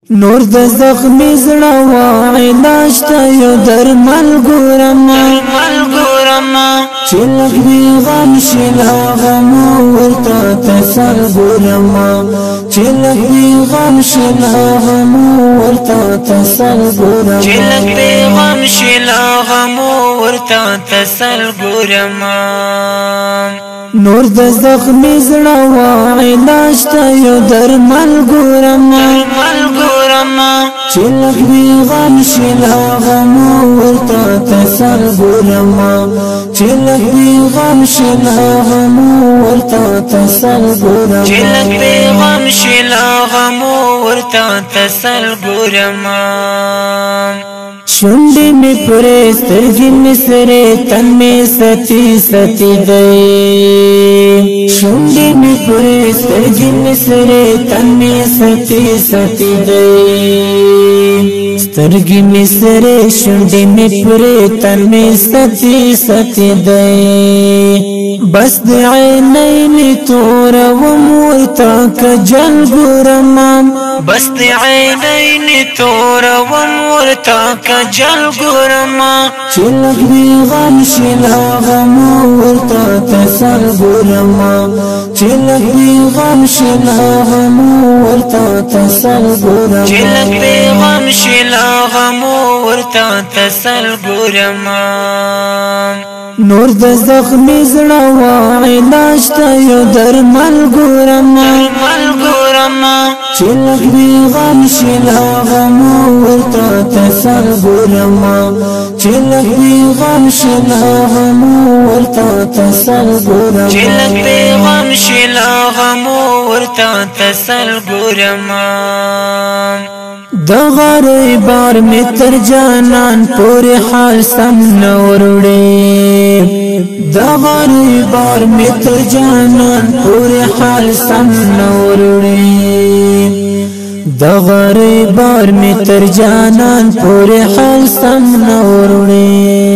نور د زخمی زړه علاج ته یو درمل ګورم چې لږ وي غم شي لا غم ورته تسل ګورم چې لږ وي غم شي لا غم ورته تسل ګورم چې لږ وي غم شي لا غم ورته تسل ګورم نور د زخمی زړه علاج ته یو درمل ګورم چې لږ وي غم شي لا غم ورته تسل ګورم چې لږ وي غم شي لا غم ورته تسل ګورم چې لږ وي غم شي لا غم ورته تسل ګورم شونډې مې پرې سترګې مې سرې تن مې ستی ستی دی شونډې مې پرې سترګې مې سرې تن مې ستی ستی دی سترګې مې سرې شونډې مې پرې تن مې ستی ستی دی بس د عینین تورم ورته کجل ګورم بس د عینین تورم ورته کجل ګورم چې لږ وي غم شي لا غم ورته تسل ګورم چې لږ وي غم شي لا غم ورته تسل ګورم چې لږ وي غم شي لا غم ورته تسل ګورم نور د زخمی زړه علاج ته یو درمل ګورم چې لږ وي غم شي لا غم ورته تسل ګورم چې لږ وي غم شي لا غم ورته تسل ګورم چې لږ وي غم شي لا غم ورته تسل ګورم د غری بار می تر جانان پوری حال سم نور وړي د غری بار می تر جانان پوری حال سم نور وړي د غری بار می تر جانان پوری حال سم نور وړي